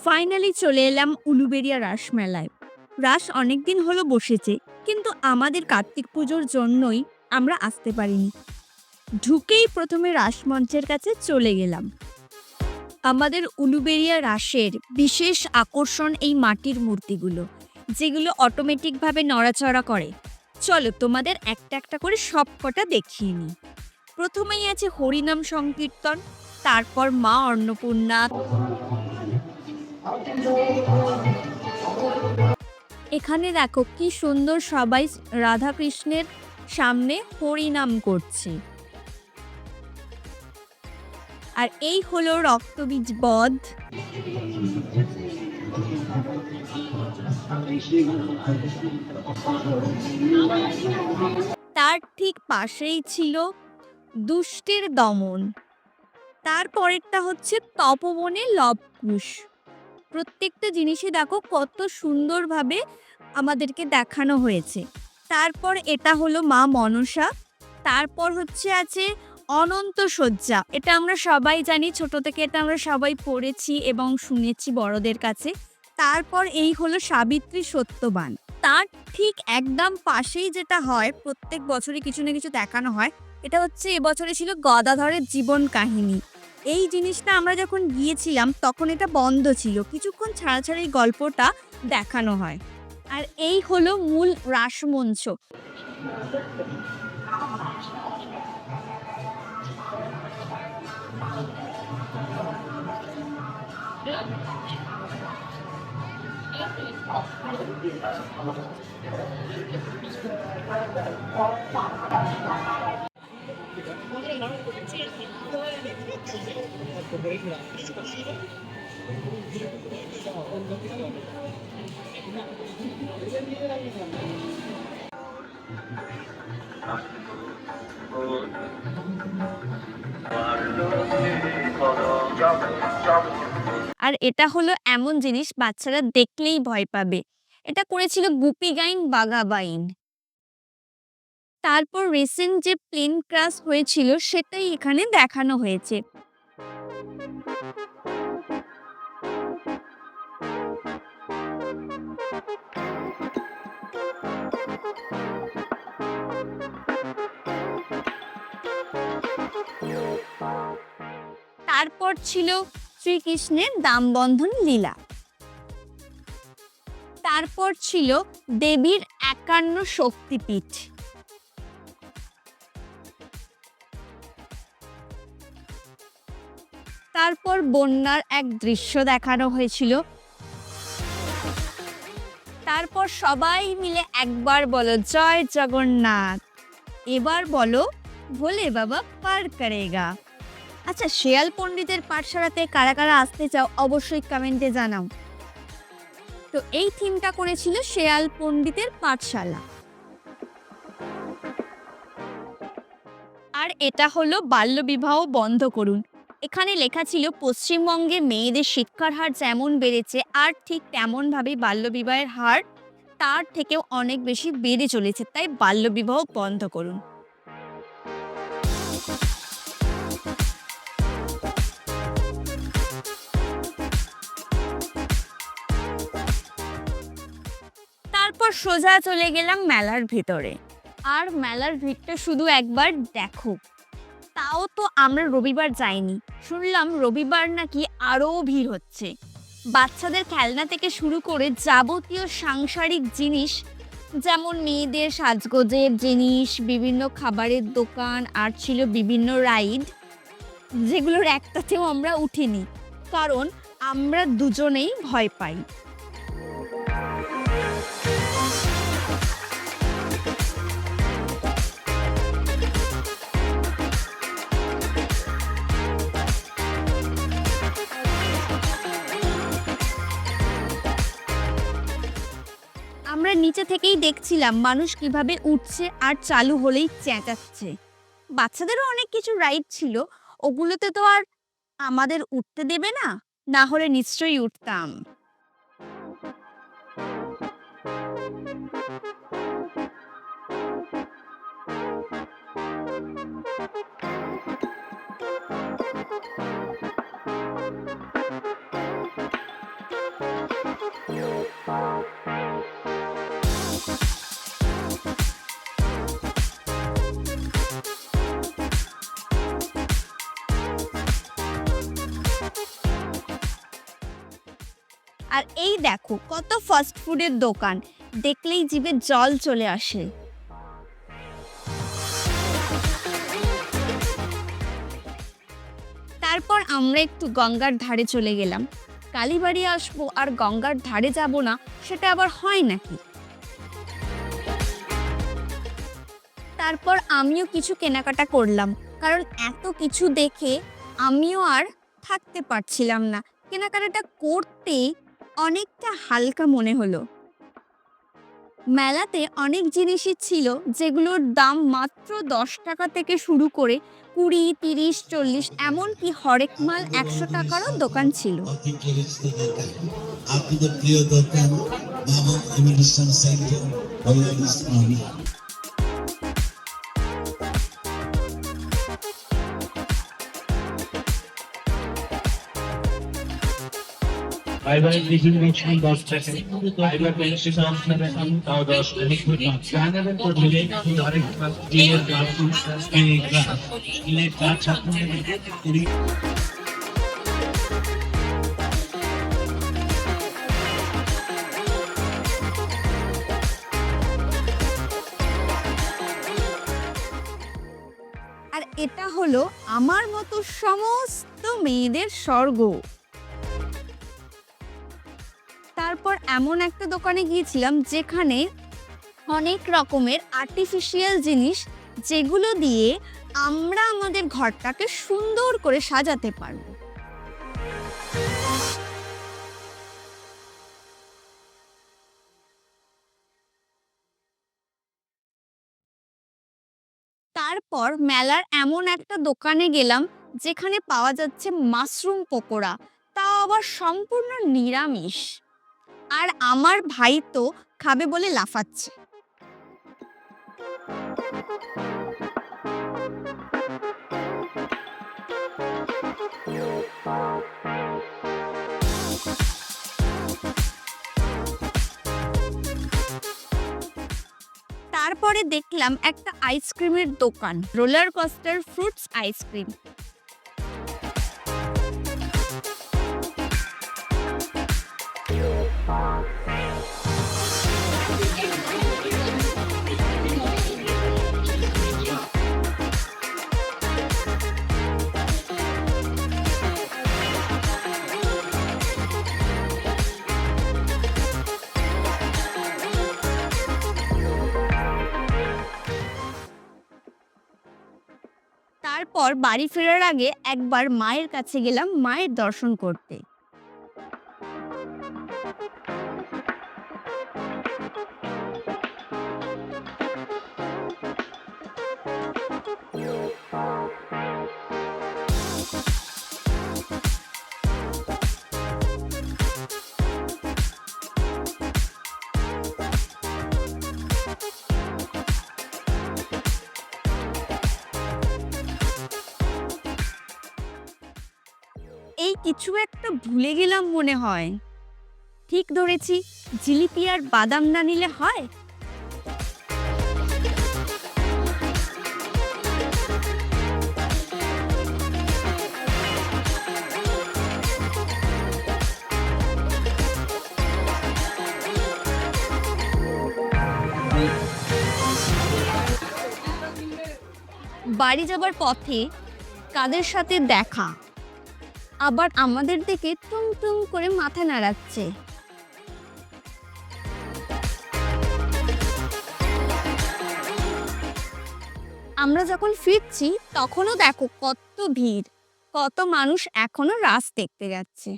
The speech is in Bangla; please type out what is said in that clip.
ফাইনালি চলে এলাম উলুবেড়িয়া রাসমেলায়। রাস অনেকদিন হলো বসেছে, কিন্তু আমাদের কার্তিক পুজোর জন্যই আমরা আসতে পারিনি। ঢুকেই প্রথমে রাসমঞ্চের কাছে চলে গেলাম। আমাদের উলুবেড়িয়া রাসের বিশেষ আকর্ষণ এই মাটির মূর্তিগুলো, যেগুলো অটোমেটিকভাবে নড়াচড়া করে। চলো তোমাদের একটা একটা করে সবকটা দেখিয়ে নিই। প্রথমেই আছে হরিনাম সংকীর্তন, তারপর মা অন্নপূর্ণা। এখানে দেখো কি সুন্দর সবাই রাধাকৃষ্ণের সামনে হরিনাম করছে। আর এই হলো রক্তবীজ বধ। তার ঠিক পাশেই ছিল দুষ্টের দমন। তারপরেরটা হচ্ছে তপবনে লবকুশ। প্রত্যেকটা জিনিসই দেখো কত সুন্দরভাবে আমাদেরকে দেখানো হয়েছে। তারপর এটা হলো মা মনসা। তারপর আছে অনন্ত শয্যা। এটা আমরা সবাই জানি, ছোট থেকে এটা আমরা সবাই পড়েছি এবং শুনেছি বড়দের কাছে। তারপর এই হলো সাবিত্রী সত্যবান। তার ঠিক একদম পাশেই যেটা হয়, প্রত্যেক বছরই কিছু না কিছু দেখানো হয়, এটা হচ্ছে এবছরে ছিল গদাধরের জীবন কাহিনী। এই জিনিসটা আমরা যখন গিয়েছিলাম তখন এটা বন্ধ ছিল, কিছুক্ষণ ছাড়া ছাড়া এই গল্পটা দেখানো হয়। আর এই হলো মূল রাসমঞ্চ। আর এটা হলো এমন জিনিস বাচ্চারা দেখলেই ভয় পাবে। এটা করেছিল গুপি গাইন বাঘাবাইন। তারপর রিসেন্ট যে প্লেন ক্রাশ হয়েছিল সেটাই এখানে দেখানো হয়েছে। তারপর ছিল শ্রীকৃষ্ণের দামবন্ধন লীলা। তারপর ছিল দেবীর ৫১ শক্তিপীঠ। তারপর বন্যার এক দৃশ্য দেখানো হয়েছিল। তারপর সবাই মিলে একবার বলো জয় জগন্নাথ, এবার বলো ভোলে বাবা পার করেগা। আচ্ছা, শেয়াল পণ্ডিতের পাঠশালাতে কারা কারা আসতে চাও অবশ্যই কমেন্টে জানাও। তো এই থিমটা করেছিল শেয়াল পণ্ডিতের পাঠশালা। আর এটা হলো বাল্যবিবাহ বন্ধ করুন। এখানে লেখা ছিল পশ্চিমবঙ্গে মেয়েদের শিক্ষার হার যেমন বেড়েছে আর ঠিক তেমনভাবেই বাল্যবিবাহের হার তার থেকেও অনেক বেশি বেড়ে চলেছে, তাই বাল্যবিবাহ বন্ধ করুন। তারপর সোজা চলে গেলাম মেলার ভেতরে। আর মেলার ভিড়টা শুধু একবার দেখো। তাও তো আমরা রবিবার যাইনি, শুনলাম রবিবার নাকি আরও ভিড় হচ্ছে। বাচ্চাদের খেলনা থেকে শুরু করে যাবতীয় সাংসারিক জিনিস, যেমন মেয়েদের সাজগোজের জিনিস, বিভিন্ন খাবারের দোকান, আর ছিল বিভিন্ন রাইড, যেগুলোর একটাতেও আমরা উঠিনি, কারণ আমরা দুজনেই ভয় পাই। আমরা নিচে থেকেই দেখছিলাম মানুষ কিভাবে উঠছে আর চালু হলেই চেঁচাচ্ছে। বাচ্চাদেরও অনেক কিছু রাইড ছিল, ওগুলোতে তো আর আমাদের উঠতে দেবে না, না হলে নিশ্চয়ই উঠতাম। আর এই দেখো কত ফাস্ট ফুডের দোকান, দেখলেই জিভে জল চলে আসে। তারপর আমরা একটু গঙ্গার ধারে চলে গেলাম। কালীবাড়ি আসবো আর গঙ্গার ধারে যাব না, সেটা আবার হয় নাকি? তারপর আমিও কিছু কেনাকাটা করলাম, কারণ এত কিছু দেখে আমিও আর থাকতে পারছিলাম না। কেনাকাটাটা করতে অনেকটা হালকা মনে হলো। মেলাতে অনেক জিনিসই ছিল যেগুলোর দাম মাত্র 10 টাকা থেকে শুরু করে 20, 30, 40, এমনকি হরেক মাল 100 টাকারও দোকান ছিল। আপনাদের প্রিয় দোকান বাবা immigration centre Bangladesh army. Fibre digital machine 10 টাকা, ফাইবার পেন্সিল আপনাদের তাও 10 টাকা, জানাবেন তো দিলে আরেক পাঁচ দিনের দাম ইলেক কাজ আপনাদের কুড়ি। আর এটা হলো আমার মতো সমস্ত মেয়েদের স্বর্গ। তারপর এমন একটা দোকানে গিয়েছিলাম যেখানে অনেক রকমের আর্টিফিশিয়াল জিনিস, যেগুলো দিয়ে আমরা আমাদের ঘরটাকে সুন্দর করে সাজাতে পারবো। তারপর মেলার এমন একটা দোকানে গেলাম যেখানে পাওয়া যাচ্ছে মাশরুম পকোড়া, তাও আবার সম্পূর্ণ নিরামিষ। আর আমার ভাই তো খাবে বলে লাফাচ্ছে। তারপরে দেখলাম একটা আইসক্রিমের দোকান, রোলার কোস্টার ফ্রুটস আইসক্রিম। তারপর বাড়ি ফেরার আগে একবার মায়ের কাছে গেলাম মায়ের দর্শন করতে। এই কিছু একটা ভুলে গেলাম মনে হয়। ঠিক ধরেছি, জিলিপি আর বাদাম না নিলে হয়? বাড়ি যাবার পথে কাদের সাথে দেখা, আবার আমাদের দিকে টুং টুং করে মাথা নাড়াচ্ছে। আমরা যখন ফিরছি তখনও দেখো কত ভিড়, কত মানুষ এখনো রাস দেখতে যাচ্ছে।